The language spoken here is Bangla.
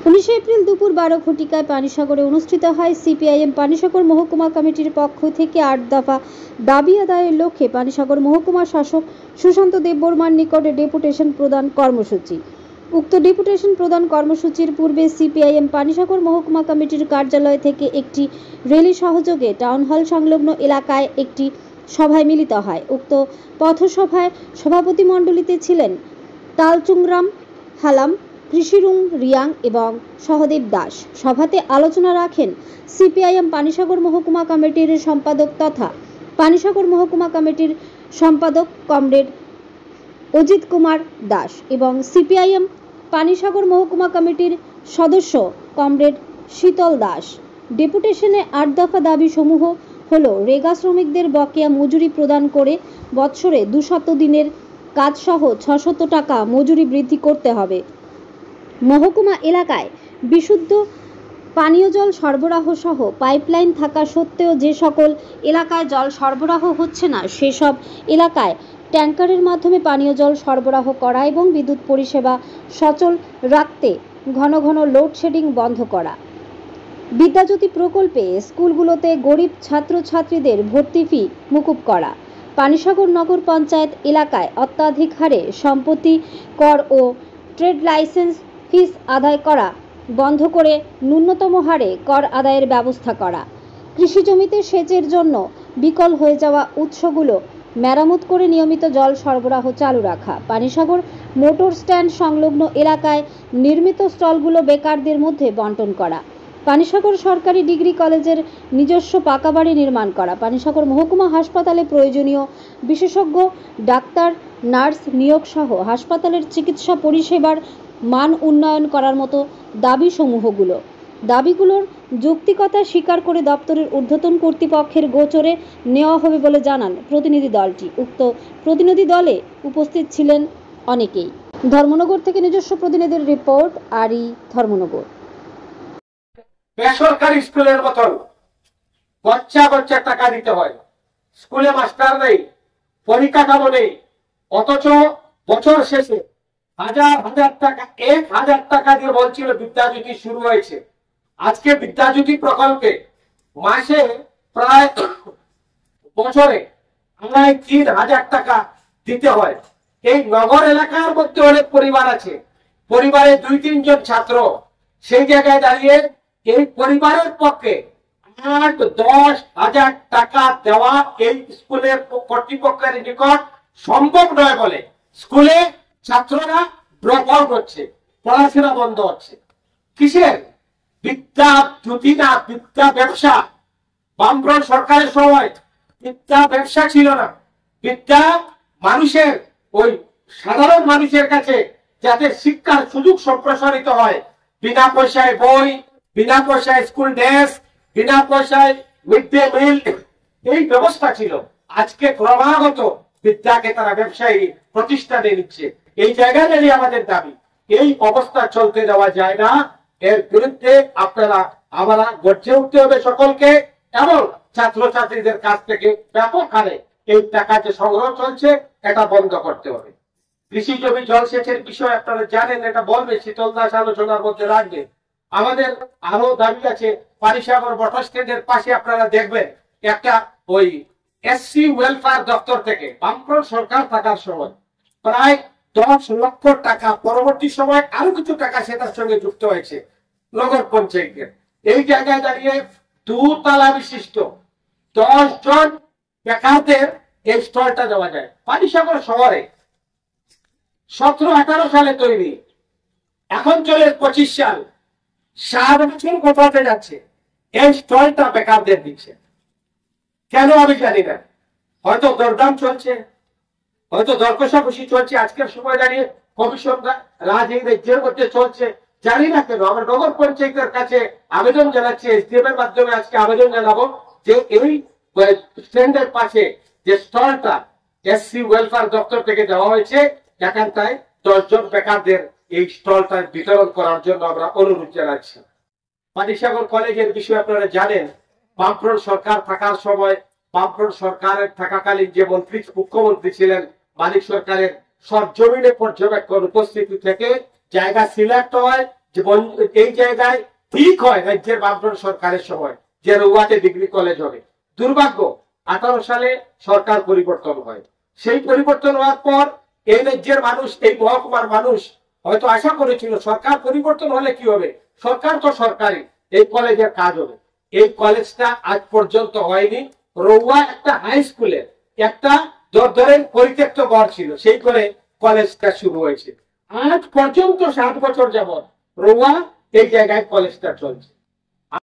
19 এপ্রিল দুপুর 12 ঘটিকায় পানিসাগরে অনুষ্ঠিত হয় সিপিআইএম পানিসাগর মহকুমা কমিটির পক্ষ থেকে 8 দফা দাবি আদায়ের লক্ষ্যে পানিসাগর মহকুমা শাসক সুশান্ত দেববর্মার নিকটে ডেপুটেশন প্রদান কর্মসূচি। উক্ত ডেপুটেশন প্রদান কর্মসূচির পূর্বে সিপিআইএম পানিসাগর মহকুমা কমিটির কার্যালয় থেকে একটি রেলি সহযোগে টাউন হল সংলগ্ন এলাকায় একটি সভায় মিলিত হয়। উক্ত পথসভায় সভাপতি মণ্ডলীতে ছিলেন তালচুংরাম হালাম, কৃষিরুং রিয়াং এবং সহদেব দাস। সভাতে আলোচনা রাখেন সিপিআইএম পানিসাগর মহকুমা কমিটির সম্পাদক তথা পানিসাগর মহকুমা কমিটির সম্পাদক কমরেড অজিত কুমার দাস এবং সিপিআইএম পানিসাগর মহকুমা কমিটির সদস্য কমরেড শীতল দাস। ডেপুটেশনে 8 দফা দাবি সমূহ হল রেগা শ্রমিকদের বকেয়া মজুরি প্রদান করে বৎসরে 200 দিনের কাজসহ 600 টাকা মজুরি বৃদ্ধি করতে হবে। মহকুমা এলাকায় বিশুদ্ধ পানীয় জল সরবরাহ সহ পাইপলাইন থাকা সত্ত্বেও যে সকল এলাকায় জল সরবরাহ হচ্ছে না সেসব এলাকায় ট্যাঙ্কারের মাধ্যমে পানীয় জল সরবরাহ করা এবং বিদ্যুৎ পরিষেবা সচল রাখতে ঘন ঘন লোডশেডিং বন্ধ করা। বিদ্যাজ্যোতি প্রকল্পে স্কুলগুলোতে গরিব ছাত্রছাত্রীদের ভর্তি ফি মকুব করা। পানিসাগর নগর পঞ্চায়েত এলাকায় অত্যাধিক হারে সম্পত্তি কর ও ট্রেড লাইসেন্স ফিস আদায় করা বন্ধ করে ন্যূনতম হারে কর আদায়ের ব্যবস্থা করা। কৃষি জমিতে সেচের জন্য বিকল হয়ে যাওয়া উৎসগুলো মেরামত করে নিয়মিত জল সরবরাহ চালু রাখা। পানিসাগর মোটর স্ট্যান্ড সংলগ্ন এলাকায় নির্মিত স্টলগুলো বেকারদের মধ্যে বন্টন করা। পানিসাগর সরকারি ডিগ্রি কলেজের নিজস্ব পাকা বাড়ি নির্মাণ করা। পানিসাগর মহকুমা হাসপাতালে প্রয়োজনীয় বিশেষজ্ঞ ডাক্তার, নার্স নিয়োগ সহ হাসপাতালের চিকিৎসা পরিষেবার মান উন্নয়ন করার মতো দাবিগুলোর যৌক্তিকতা স্বীকার করে দপ্তরের ঊর্ধ্বতন কর্তৃপক্ষের গোচরে নেওয়া হবে বলে জানান প্রতিনিধি দলটি। উক্ত প্রতিনিধি দলে উপস্থিত ছিলেন অনেকেই। ধর্মনগর থেকে নিজস্ব প্রতিনিধির রিপোর্ট, আরি ধর্মনগর। বেসরকারি স্কুলের মতন গচ্চা টাকা দিতে হয়, স্কুলে মাস্টার নেই, পরিকাঠামো নেই, অথচ বছর শেষে হাজার টাকা 1000 টাকা দিয়ে বলছিল বিদ্যাজ্যোতি শুরু হয়েছে। আজকে বিদ্যাজ্যোতি প্রকল্পে মাসে প্রায় বছরে 3000 টাকা দিতে হয়। এই নগর এলাকার মধ্যে অনেক পরিবার আছে, পরিবারে 2-3 জন ছাত্র, সেই জায়গায় দাঁড়িয়ে এই পরিবারের পক্ষে 8-10 হাজার টাকা দেওয়া এই স্কুলের কর্তৃপক্ষের নিকট সম্ভব নয় বলে স্কুলে ছাত্ররা ড্রপ আউট হচ্ছে, পড়াশোনা বন্ধ হচ্ছে। কিসের বিদ্যাজ্যোতি না বিদ্যা ব্যবসা? বামফ্রন্ট সরকারের সময় বিদ্যা ব্যবসা ছিল না, বিদ্যা মানুষের ওই সাধারণ মানুষের কাছে যাতে শিক্ষার সুযোগ সম্প্রসারিত হয়, বিনা পয়সায় বই, বিনা পয়সায় স্কুল ড্রেস, বিনা পয়সায় মিড ডে মিল, এই ব্যবস্থা ছিল। আজকে ক্রমাগত বিদ্যাকে তারা ব্যবসায়ী প্রতিষ্ঠানে নিচ্ছে। এই জায়গায় দাঁড়িয়ে আমাদের দাবি, এই অবস্থা চলতে দেওয়া যায় না। এর বিরুদ্ধে আমরা গর্জে উঠতে হবে সকলকে, এবং ছাত্রছাত্রীদের কাছ থেকে ব্যাপক হারে এই টাকা যে সংগ্রহ চলছে এটা বন্ধ করতে হবে। কৃষি জমি জলসেচের বিষয় আপনারা জানেন, এটা বলবে শীতল দাস আলোচনার মধ্যে রাখবে। আমাদের আরো দাবি আছে, পানিসাগর বটর স্ট্যান্ডের পাশে আপনারা দেখবেন একটা ওই এসসি ওয়েলফেয়ার দপ্তর থেকে বামফ্রন্ট সরকার থাকার সময় প্রায় 10 লক্ষ টাকা, পরবর্তী সময় আরো কিছু টাকা সেটার সঙ্গে যুক্ত হয়েছে নগর পঞ্চায়েতের। এই জায়গায় দাঁড়িয়ে 2 তলা বিশিষ্ট 10 জন বেকারদের এই স্টলটা দেওয়া যায়। পানিসাগর শহরে 17-18 সালে তৈরি, এখন চলে 25 সাল, 7 বছর কোথাতে যাচ্ছে, এই স্টলটা বেকারদের দিচ্ছে। কেন আমি জানি না, হয়তো দরদাম চলছে, হয়তো দর কষাকষি চলছে, আজকের সময় দাঁড়িয়ে কমিশনরা রাজ্যের মধ্যে চলছে, জানি না কেন। আমরা নগর পঞ্চায়েতের কাছে আবেদন জানাচ্ছি, এসডিএম এর মাধ্যমে আজকে আবেদন জানাবো যে এই স্ট্যান্ডের পাশে যে স্টলটা এসসি ওয়েলফেয়ার দপ্তর থেকে দেওয়া হয়েছে, এখানটায় 10 জন বেকারদের এই স্টলটা বিতরণ করার জন্য আমরা অনুরোধ জানাচ্ছি। পানিসাগর কলেজের বিষয়ে আপনারা জানেন, বামফ্রন্ট সরকার থাকার সময়, বামফ্রন্ট সরকারের থাকাকালীন যে মুখ্যমন্ত্রী ছিলেন মানিক সরকারের সরজমিনে পর্যবেক্ষণ উপস্থিতি থেকে জায়গা সিলেক্ট হয়, যে এই জায়গায় ঠিক হয় রাজ্যের বামফ্রন্ট সরকারের সময় যে রৌয়াতে ডিগ্রি কলেজ হবে। দুর্ভাগ্য 18 সালে সরকার পরিবর্তন হয়। সেই পরিবর্তন হওয়ার পর এই রাজ্যের মানুষ, এই মহকুমার মানুষ হয়তো আশা করেছিল সরকার পরিবর্তন হলে কি হবে, সরকার তো সরকারি, এই কলেজের কাজ হবে। এই কলেজটা আজ পর্যন্ত হয়নি। রৌয়া একটা হাই স্কুলের একটা ধরেন পরিত্যক্ত ঘর ছিল, সেই করে কলেজটা শুরু হয়েছে। আজ পর্যন্ত 7 বছর যাবত রৌয়া এই জায়গায় কলেজটা চলছে।